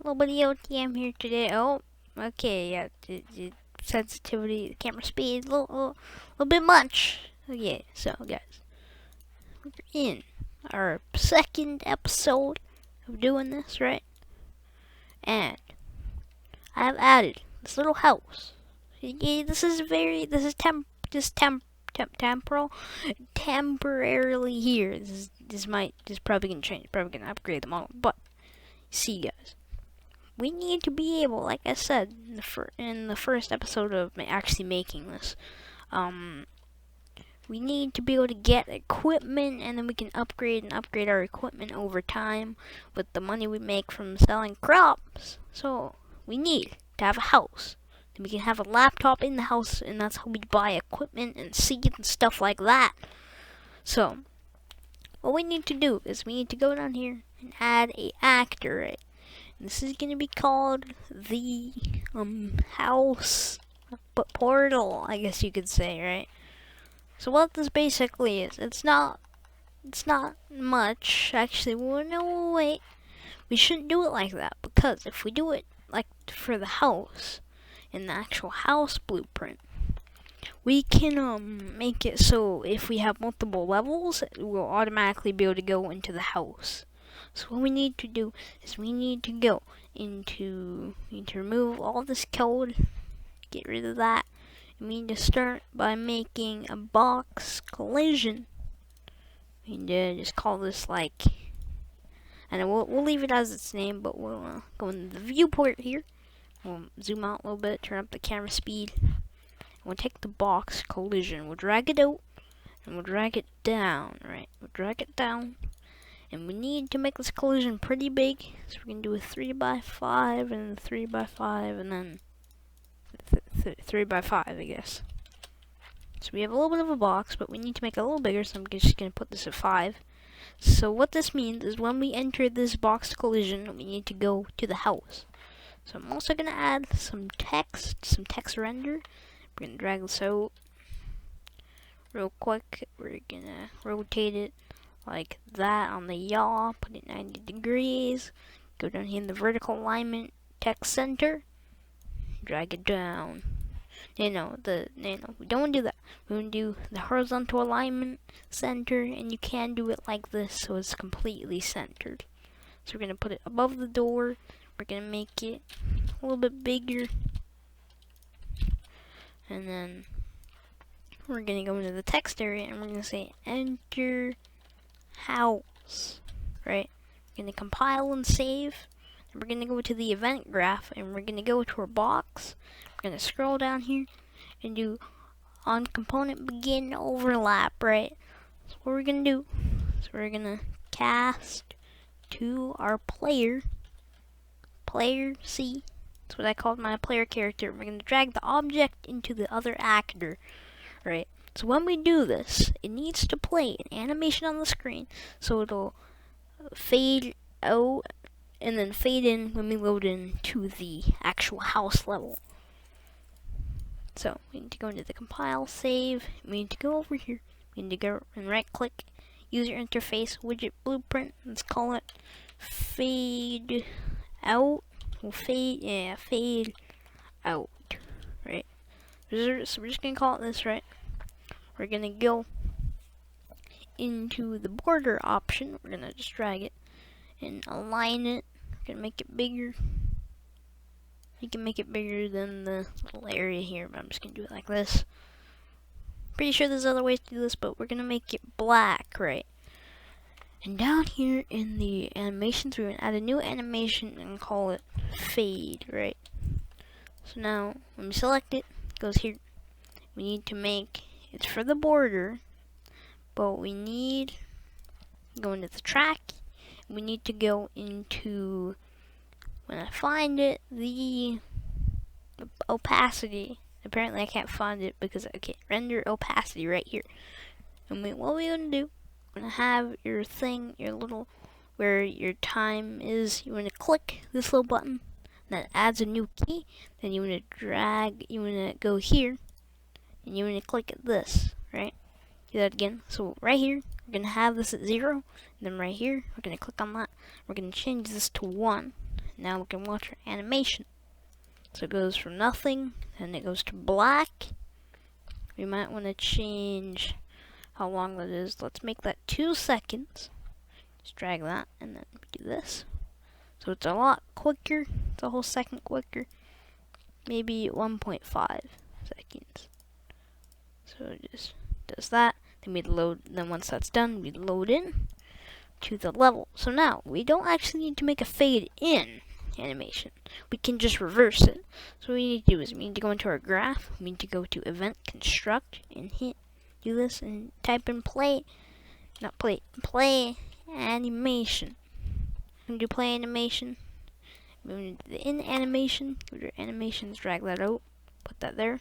little bit of OTM here today. Oh, okay, yeah, the sensitivity, the camera speed, a little bit much. Okay, so guys, we're in our second episode of doing this, right? And I have added this little house. Yeah, this is temporal, temporarily here. This probably gonna change, probably gonna upgrade the model, but see, guys, we need to be able, like I said in the first episode of actually making this, we need to be able to get equipment, and then we can upgrade our equipment over time with the money we make from selling crops. So we need to have a house. Then we can have a laptop in the house, and that's how we buy equipment and seeds and stuff like that. So what we need to do is we need to go down here and add a actor, right? This is gonna be called the house portal, I guess you could say, right? So what this basically is, it's not much actually. Well, no, wait, we shouldn't do it like that, because if we do it like for the house in the actual house blueprint, we can make it so if we have multiple levels, we'll automatically be able to go into the house. So what we need to do is we need to go into, remove all this code, get rid of that, and we need to start by making a box collision. We need to just call this like, and we'll leave it as its name, but we'll go into the viewport here. We'll zoom out a little bit, turn up the camera speed. We'll take the box collision, we'll drag it out, and we'll drag it down, right? We'll drag it down. And we need to make this collision pretty big, so we're going to do a 3x5 and 3x5 and then 3x5, I guess. So we have a little bit of a box, but we need to make it a little bigger, so I'm just going to put this at 5. So what this means is when we enter this box collision, we need to go to the house. So I'm also going to add some text render. We're going to drag this out real quick. We're going to rotate it like that on the yaw, put it 90 degrees, go down here in the vertical alignment, text center, drag it down. We don't want to do that. We want to do the horizontal alignment, center, and you can do it like this so it's completely centered. So we're going to put it above the door, we're going to make it a little bit bigger, and then we're going to go into the text area and we're going to say enter house, right? We're going to compile and save, and we're going to go to the event graph, and we're going to go to our box. We're going to scroll down here and do on component begin overlap, right? So what we're going to do is we're going to cast to our player C. That's what I called my player character. We're going to drag the object into the other actor, right? So when we do this, it needs to play an animation on the screen, so it'll fade out and then fade in when we load into the actual house level. So we need to go into the compile, save, we need to go over here, we need to go and right click, user interface, widget blueprint, let's call it fade out, fade out, right? So we're just gonna call it this, right? We're gonna go into the border option. We're gonna just drag it and align it. We're gonna make it bigger. You can make it bigger than the little area here, but I'm just gonna do it like this. Pretty sure there's other ways to do this, but we're gonna make it black, right? And down here in the animations, we're gonna add a new animation and call it fade, right? So now, when we select it, it goes here. We need to make, it's for the border, but we need to go into the track. We need to go into, when I find it, the opacity. Apparently I can't find it because, okay, render opacity right here. And what we're going to do, we're going to have your thing, your little, where your time is, you want to click this little button, that adds a new key. Then you want to drag, you want to go here, and you want to click at this, right? Do that again. So right here, we're going to have this at 0, and then right here, we're going to click on that. We're going to change this to 1. Now we can watch our animation. So it goes from nothing, and it goes to black. We might want to change how long that is. Let's make that 2 seconds. Just drag that, and then do this. So it's a lot quicker. It's a whole second quicker. Maybe 1.5 seconds. So it just does that. Then we load. Then once that's done, we load in to the level. So now we don't actually need to make a fade in animation. We can just reverse it. So what we need to do is we need to go into our graph. We need to go to event construct and do this and type in play animation. When you do play animation, we're going to do the in animation. Go to your animations, drag that out, put that there.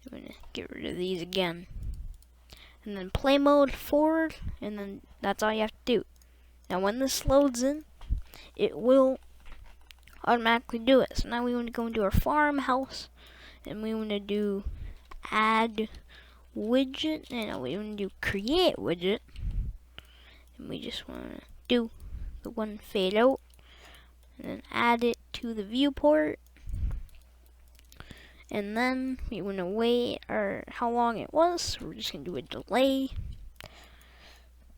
We're going to get rid of these again. And then play mode forward, and then that's all you have to do. Now when this loads in, it will automatically do it. So now we want to go into our farmhouse, and we want to do add widget, and we want to do create widget, and we just want to do the one fade out, and then add it to the viewport. And then we want to wait how long it was. So we're just going to do a delay,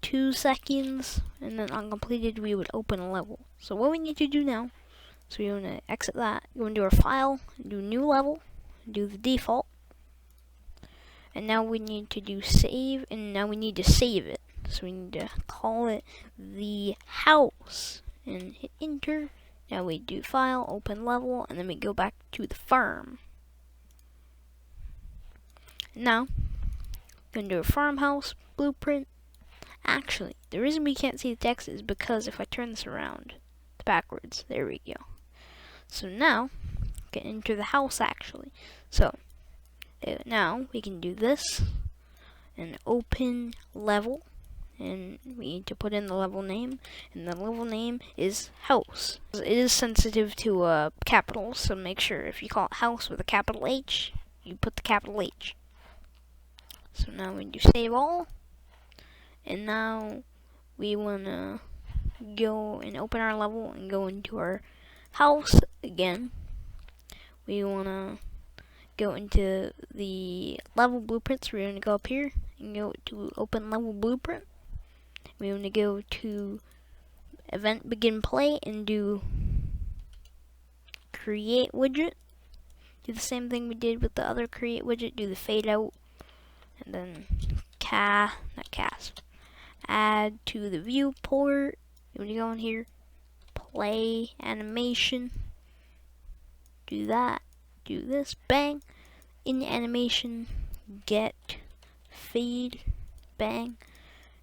2 seconds, and then on completed we would open a level. So what we need to do now, so we want to exit that, go into our file, do new level, do the default, and now we need to do save, and now we need to save it. So we need to call it the house, and hit enter. Now we do file, open level, and then we go back to the farm. Now, we're going to do a farmhouse blueprint. Actually, the reason we can't see the text is because if I turn this around, it's backwards. There we go. So now, get into the house actually. So, now we can do this, and open level, and we need to put in the level name, and the level name is house. It is sensitive to capitals, so make sure if you call it house with a capital H, you put the capital H. So now we do save all, and now we want to go and open our level and go into our house again. We want to go into the level blueprints. We're going to go up here and go to open level blueprint. We want to go to event begin play and do create widget. Do the same thing we did with the other create widget. Do the fade out. And then add to the viewport. You want to go in here, play animation, do that, do this, bang, in animation, get fade, bang,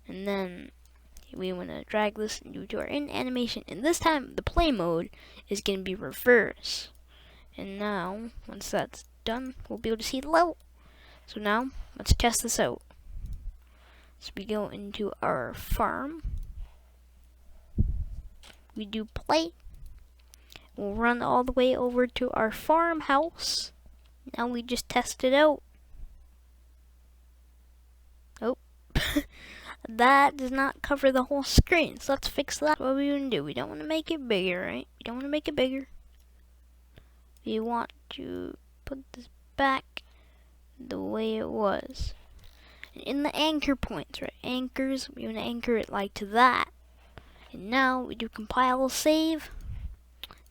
and then we want to drag this and do to our in animation, and this time the play mode is going to be reverse. And now once that's done, we'll be able to see the level. So now, let's test this out. So we go into our farm. We do play. We'll run all the way over to our farmhouse. Now we just test it out. Oh, that does not cover the whole screen. So let's fix that. What we want to do? We don't want to make it bigger, right? We don't want to make it bigger. We want to put this back the way it was. And in the anchor points, right? Anchors, we want to anchor it like to that. And now we do compile save.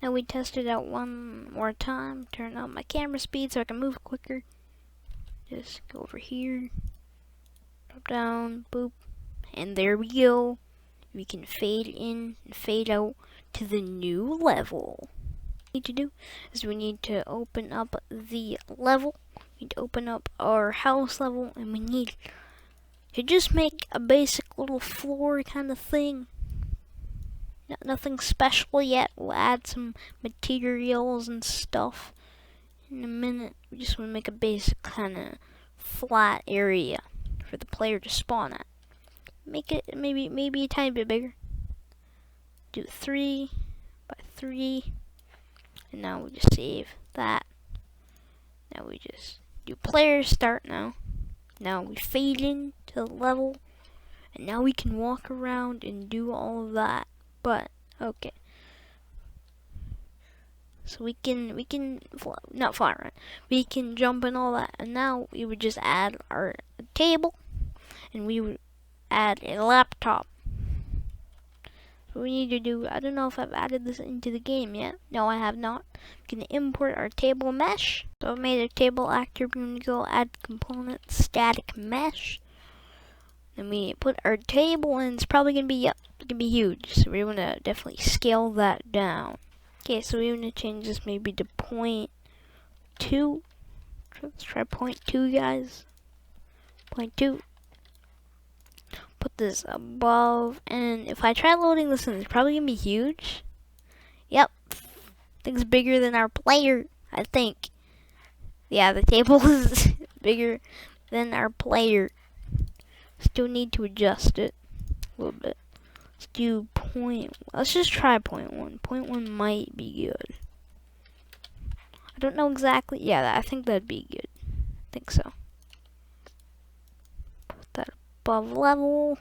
Now we test it out one more time. Turn up my camera speed so I can move quicker. Just go over here. Drop down, boop. And there we go. We can fade in and fade out to the new level. What we need to do is we need to open up the level. We need to open up our house level, and we need to just make a basic little floor kind of thing. Nothing special yet. We'll add some materials and stuff in a minute. We just want to make a basic kind of flat area for the player to spawn at. Make it maybe a tiny bit bigger. Do 3 by 3, and now we just save that. Now we just do player start now. Now we fade in to the level, and now we can walk around and do all of that. But okay, So not fly around. We can jump and all that. And now we would just add our table, and we would add a laptop. So we need to do, I don't know if I've added this into the game yet. No, I have not. We can import our table mesh. So I've made a table actor. We're going to go add component static mesh. And we put our table, and it's probably going to be, it's going to be huge. So we're going to definitely scale that down. Okay, so we're going to change this maybe to 0.2. Let's try 0.2, guys. 0.2. Put this above, and if I try loading this in, it's probably going to be huge. Yep. Thing's bigger than our player, I think. Yeah, the table is bigger than our player. Still need to adjust it a little bit. Let's do let's just try 0.1. 0.1 might be good. I don't know exactly. Yeah, I think that'd be good. I think so. Put that above level.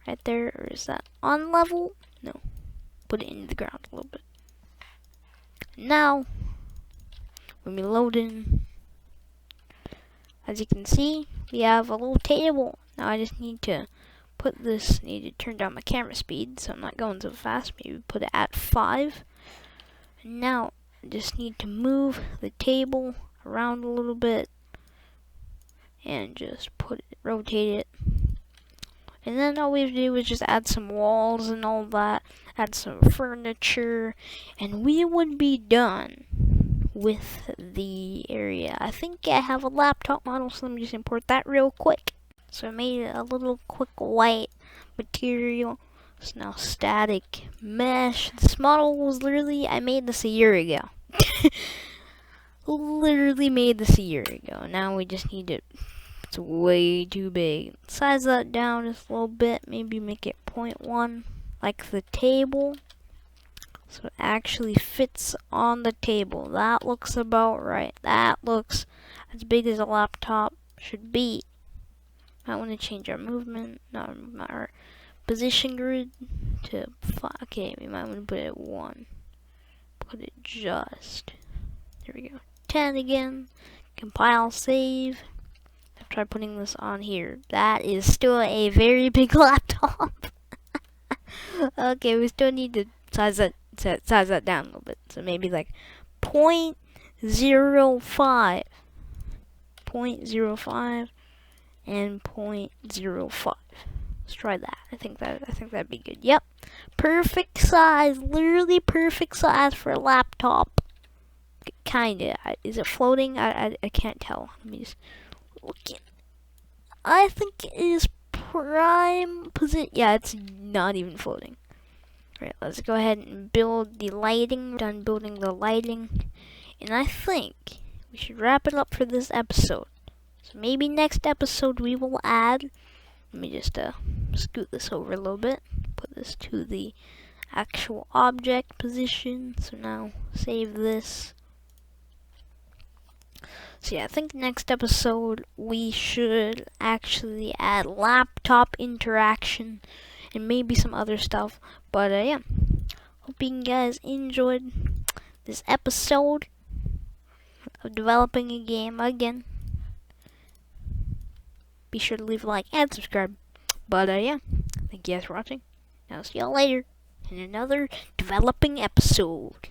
Right there. Or is that on level? No. Put it into the ground a little bit. Now, when we load in, as you can see, we have a little table. Now I just need to need to turn down my camera speed so I'm not going so fast. Maybe put it at 5. And now I just need to move the table around a little bit and just rotate it. And then all we have to do is just add some walls and all that, add some furniture, and we would be done with the area. I think I have a laptop model, so let me just import that real quick. So I made a little quick white material. It's now static mesh. This model was I made this a year ago. Literally made this a year ago. Now we just need to, it's way too big. Size that down just a little bit. Maybe make it 0.1 like the table. So it actually fits on the table. That looks about right. That looks as big as a laptop should be. I want to change our movement, not our position grid to 5. Okay, we might want to put it at 1. Put it just. There we go. 10 again. Compile, save. I'll try putting this on here. That is still a very big laptop. Okay, we still need to size that down a little bit. So maybe like 0.05. 0.05 and 0.05. Let's try that. I think that'd be good. Yep. Perfect size. Literally perfect size for a laptop. Kinda. Is it floating? I can't tell. Let me just look in. I think it is prime position. Yeah, it's not even floating. Alright, let's go ahead and build the lighting. Done building the lighting. And I think we should wrap it up for this episode. So maybe next episode we will add, let me just scoot this over a little bit, put this to the actual object position. So now save this. So yeah, I think next episode we should actually add laptop interaction and maybe some other stuff. But yeah, hope you guys enjoyed this episode of developing a game again. Be sure to leave a like and subscribe. But yeah, thank you guys for watching. I'll see y'all later in another developing episode.